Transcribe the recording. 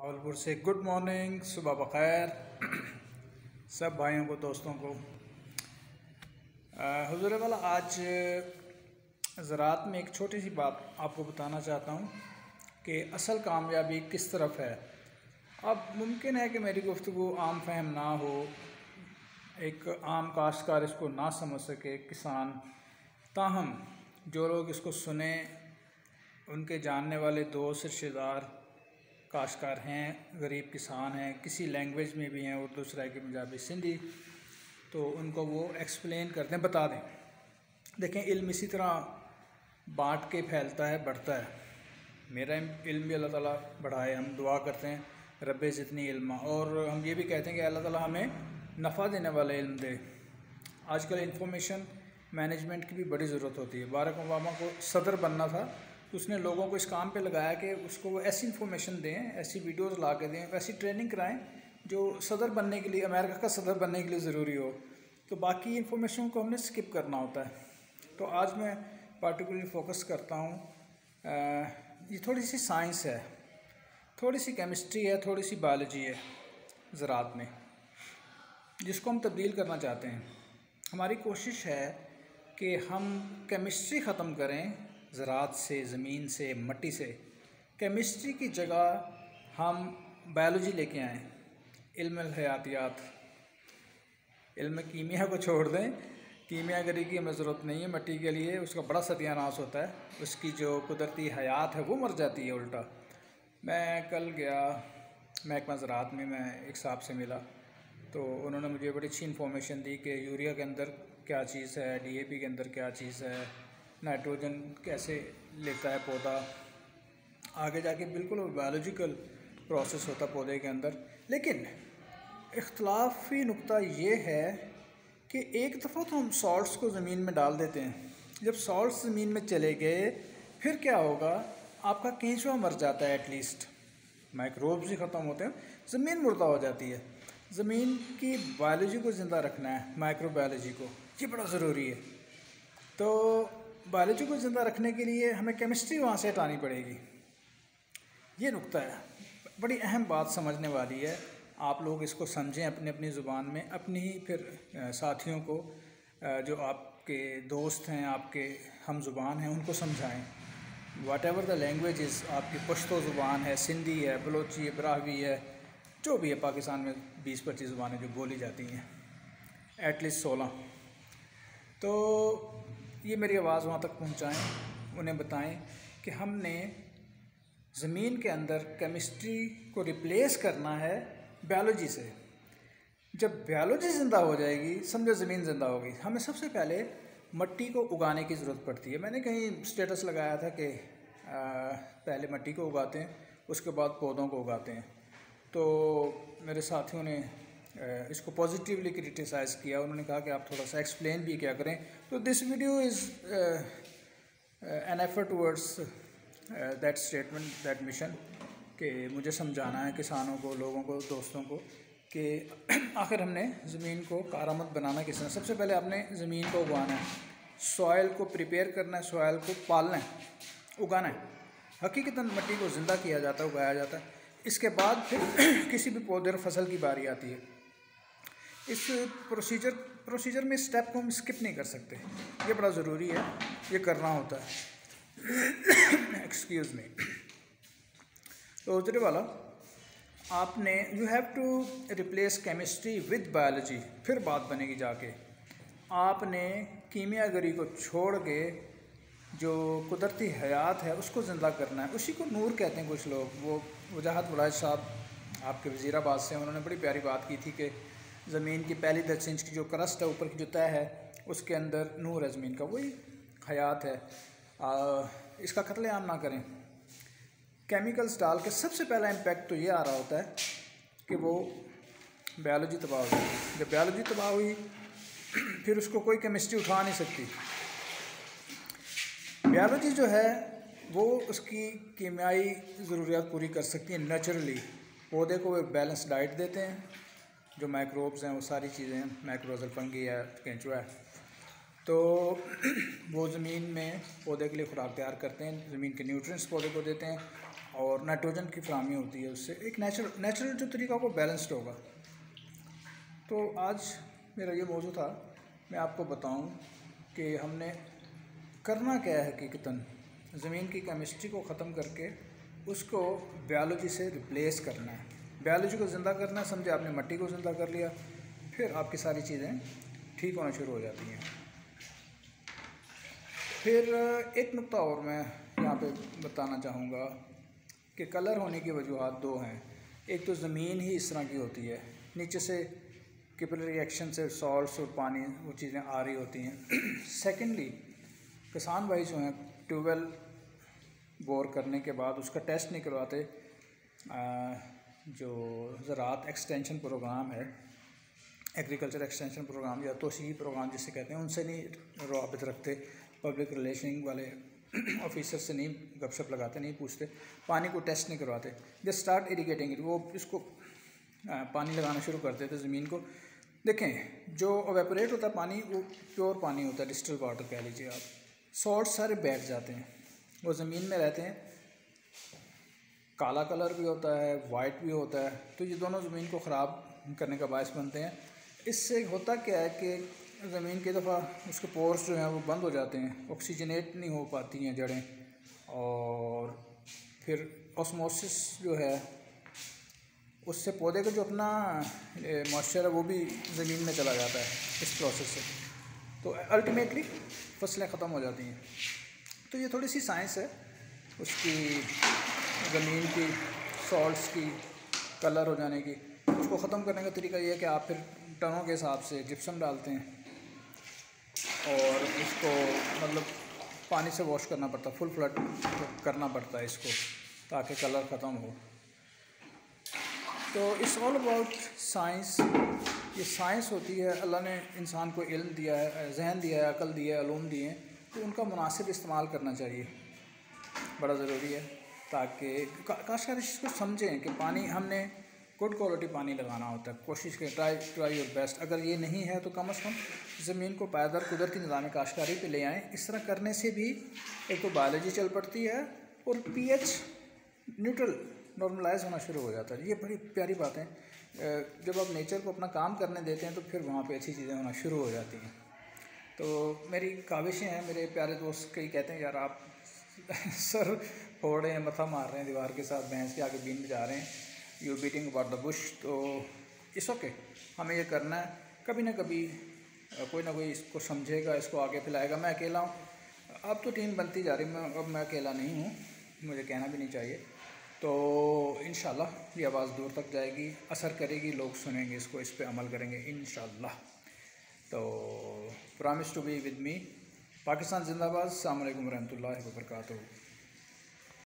भावलपुर से good morning, सुबह बखैर सब भाइयों को, दोस्तों को। हुजूर वाला, आज ज़राअत में एक छोटी सी बात आपको बताना चाहता हूँ कि असल कामयाबी किस तरफ है। अब मुमकिन है कि मेरी गुफ्तगू आम फहम ना हो, एक आम काश्तकार इसको ना समझ सके, किसान। ताहम जो लोग इसको सुने, उनके जानने वाले दोस्त रिश्तेदार काश्तकार हैं, गरीब किसान हैं, किसी लैंग्वेज में भी हैं, उर्दू, सराइकी, पंजाबी, सिंधी, तो उनको वो एक्सप्लेन कर दें, बता दें। देखें, इल्म इसी तरह बांट के फैलता है, बढ़ता है। मेरा इल्म भी अल्लाह ताला बढ़ाए, हम दुआ करते हैं रब्बे ज़िदनी इल्मा, और हम ये भी कहते हैं कि अल्लाह ताला हमें नफ़ा देने वाला इल्म दे। आजकल इंफॉर्मेशन मैनेजमेंट की भी बड़ी ज़रूरत होती है। बारक ओबामा को सदर बनना था, तो उसने लोगों को इस काम पे लगाया कि उसको वो ऐसी इन्फॉर्मेशन दें, ऐसी वीडियोस ला के दें, ऐसी ट्रेनिंग कराएं जो सदर बनने के लिए, अमेरिका का सदर बनने के लिए ज़रूरी हो। तो बाकी इन्फॉर्मेशन को हमने स्किप करना होता है। तो आज मैं पार्टिकुलरली फ़ोकस करता हूँ, ये थोड़ी सी साइंस है, थोड़ी सी केमिस्ट्री है, थोड़ी सी बायोलॉजी है ज़राअत में, जिसको हम तब्दील करना चाहते हैं। हमारी कोशिश है कि हम केमिस्ट्री ख़त्म करें, ज़राअत से, ज़मीन से, मट्टी से। केमिस्ट्री की जगह हम बायोलॉजी लेके आएँ, इल्म हयातियात, इल्म कीमिया को छोड़ दें। कीमियागरी की हमें ज़रूरत नहीं है मट्टी के लिए, उसका बड़ा सत्यानाश होता है, उसकी जो कुदरती हयात है वो मर जाती है उल्टा। मैं कल गया महकमा ज़राअत में, मैं एक साहब से मिला, तो उन्होंने मुझे बड़ी अच्छी इन्फॉर्मेशन दी कि यूरिया के अंदर क्या चीज़ है, DAP के अंदर क्या चीज़ है, नाइट्रोजन कैसे लेता है पौधा, आगे जाके बिल्कुल बायोलॉजिकल प्रोसेस होता पौधे के अंदर। लेकिन इख्तलाफी नुक्ता ये है कि एक दफ़ा तो हम सॉल्ट्स को ज़मीन में डाल देते हैं, जब सॉल्ट्स ज़मीन में चले गए फिर क्या होगा, आपका केंचुआ मर जाता है, एटलीस्ट माइक्रोब्स भी ख़त्म होते हैं, ज़मीन मुर्दा हो जाती है। ज़मीन की बायोलॉजी को ज़िंदा रखना है, माइक्रोबायोलॉजी को, ये बड़ा ज़रूरी है। तो बायोलॉजी को ज़िंदा रखने के लिए हमें केमिस्ट्री वहाँ से हटानी पड़ेगी। ये नुक्ता है, बड़ी अहम बात समझने वाली है। आप लोग इसको समझें अपनी अपनी ज़ुबान में, अपनी ही फिर साथियों को, जो आपके दोस्त हैं, आपके हम ज़ुबान हैं, उनको समझाएं। वाट एवर द लैंग्वेज इज़, आपकी पश्तो ज़ुबान है, सिंधी है, बलोची है, ब्राहवी है, जो भी है। पाकिस्तान में 20-25 ज़ुबानें जो बोली जाती हैं, एटलीस्ट 16। तो ये मेरी आवाज़ वहाँ तक पहुँचाएँ, उन्हें बताएं कि हमने ज़मीन के अंदर केमिस्ट्री को रिप्लेस करना है बायोलॉजी से। जब बायोलॉजी ज़िंदा हो जाएगी, समझो ज़मीन ज़िंदा होगी, हमें सबसे पहले मट्टी को उगाने की ज़रूरत पड़ती है। मैंने कहीं स्टेटस लगाया था कि पहले मट्टी को उगाते हैं, उसके बाद पौधों को उगाते हैं। तो मेरे साथियों ने इसको पॉजिटिवली क्रिटिसाइज़ किया। उन्होंने कहा कि आप थोड़ा सा एक्सप्लेन भी क्या करें। तो this video is an effort towards that statement, that mission, कि मुझे समझाना है किसानों को, लोगों को, दोस्तों को कि आखिर हमने ज़मीन को कारामद बनाना किस तरह। सबसे पहले आपने ज़मीन को उगाना है, सॉइल को प्रिपेयर करना है, सॉइल को पालना है, उगाना है। हकीकतन मट्टी को ज़िंदा किया जाता है, उगाया जाता है। इसके बाद फिर किसी भी पौधे और फसल की बारी आती है। इस प्रोसीजर में स्टेप को हम स्किप नहीं कर सकते, ये बड़ा ज़रूरी है, ये करना होता है। Excuse me. तो उधर वाला, आपने you have to replace chemistry with biology, फिर बात बनेगी जाके। आपने कीमियागरी को छोड़ के जो कुदरती हयात है उसको ज़िंदा करना है। उसी को नूर कहते हैं कुछ लोग। वो वजाहत वलायत साहब आपके वज़ीराबाद से, उन्होंने बड़ी प्यारी बात की थी कि ज़मीन की पहली 10 इंच की जो क्रस्ट है, ऊपर की जो तह है, उसके अंदर नूर है ज़मीन का, वही हयात है। इसका कत्लेआम ना करें। केमिकल्स डाल के सबसे पहला इम्पैक्ट तो ये आ रहा होता है कि वो बायोलॉजी तबाह हो गई। जब बायोलॉजी तबाह हुई फिर उसको कोई केमिस्ट्री उठा नहीं सकती। बायोलॉजी जो है वो उसकी कीमियाई ज़रूरियात पूरी कर सकती है नेचुरली। पौधे को एक बैलेंस डाइट देते हैं, जो माइक्रोब्स हैं वो सारी चीज़ें, माइक्रोजल फंगी है, केंचुआ है, तो वो ज़मीन में पौधे के लिए खुराक तैयार करते हैं, ज़मीन के न्यूट्रिएंट्स पौधे को देते हैं, और नाइट्रोजन की फराहमी होती है उससे, एक नेचुरल जो तरीका वो बैलेंस्ड होगा। तो आज मेरा ये मौजू था, मैं आपको बताऊं कि हमने करना क्या है हकीकतन, ज़मीन की केमिस्ट्री को ख़त्म करके उसको बायोलॉजी से रिप्लेस करना है। बायोलॉजी को ज़िंदा करना है, समझे आपने मिट्टी को ज़िंदा कर लिया, फिर आपकी सारी चीज़ें ठीक होना शुरू हो जाती हैं। फिर एक नुक्ता और मैं यहाँ पे बताना चाहूँगा कि कलर होने की वजूहत दो हैं। एक तो ज़मीन ही इस तरह की होती है, नीचे से कैपिलरी एक्शन से सॉल्ट्स और पानी वो चीज़ें आ रही होती हैं। सेकेंडली, किसान भाई जो हैं ट्यूबवेल बोर करने के बाद उसका टेस्ट नहीं करवाते। जो ज़राअत एक्सटेंशन प्रोग्राम है, एग्रीकल्चर एक्सटेंशन प्रोग्राम या तोसीही प्रोग्राम जिसे कहते हैं, उनसे नहीं रवाबित रखते, पब्लिक रिलेशन वाले ऑफिसर से नहीं गपशप लगाते, नहीं पूछते, पानी को टेस्ट नहीं करवाते। दे स्टार्ट इरिगेटिंग इट, वो इसको पानी लगाना शुरू कर देते ज़मीन को। देखें, जो एवेपोरेट होता है पानी वो प्योर पानी होता है, डिस्टिल वाटर कह लीजिए आप। सॉल्ट सारे बैठ जाते हैं, वो ज़मीन में रहते हैं, काला कलर भी होता है, वाइट भी होता है, तो ये दोनों ज़मीन को ख़राब करने का बायस बनते हैं। इससे होता क्या है कि ज़मीन की दफ़ा उसके पोर्स जो हैं वो बंद हो जाते हैं, ऑक्सीजनेट नहीं हो पाती हैं जड़ें, और फिर ऑस्मोसिस जो है उससे पौधे का जो अपना मॉइस्चर है वो भी ज़मीन में चला जाता है इस प्रोसेस से, तो अल्टीमेटली फसलें ख़त्म हो जाती हैं। तो ये थोड़ी सी साइंस है उसकी, ज़मीन की, सॉल्ट्स की, कलर हो जाने की। उसको ख़त्म करने का तरीका ये है कि आप फिर टनों के हिसाब से जिप्सम डालते हैं और इसको मतलब पानी से वॉश करना पड़ता है, फुल फ्लड करना पड़ता है इसको, ताकि कलर ख़त्म हो। तो इट्स ऑल अबाउट साइंस। ये साइंस होती है, अल्लाह ने इंसान को इल्म दिया है, जहन दिया है, अकल दिया है, अलूम दिए हैं, तो उनका मुनासिब इस्तेमाल करना चाहिए, बड़ा ज़रूरी है, ताकि काशकार इस चीज़ को समझें कि पानी हमने गुड क्वालिटी पानी लगाना होता है। कोशिश करें, ट्राई योर बेस्ट। अगर ये नहीं है तो कम अज़ कम ज़मीन को पायदार कुदरती निज़ाम काश्तकारी पे ले आएँ। इस तरह करने से भी एक तो बायोलॉजी चल पड़ती है और पीएच न्यूट्रल नॉर्मलाइज होना शुरू हो जाता है। ये बड़ी प्यारी बात है, जब आप नेचर को अपना काम करने देते हैं तो फिर वहाँ पे अच्छी चीज़ें होना शुरू हो जाती हैं। तो मेरी काविशें हैं, मेरे प्यारे दोस्त कई कहते हैं यार आप सर फोड़ रहे हैं, मथा मार रहे हैं दीवार के साथ, भैंस के आगे बीन बजा रहे हैं, you beating about the Bush. तो इट्स ओके, हमें ये करना है, कभी ना कभी कोई ना कोई इसको समझेगा, इसको आगे फैलाएगा। मैं अकेला हूँ, अब तो टीम बनती जा रही, अब मैं अकेला नहीं हूँ, मुझे कहना भी नहीं चाहिए। तो इंशाल्लाह ये आवाज़ दूर तक जाएगी, असर करेगी, लोग सुनेंगे इसको, इस पे अमल करेंगे इंशाल्लाह। तो promise to be with me. Pakistan जिंदाबाद। अस्सलाम वालेकुम रहमतुल्लाहि व बरकातहू।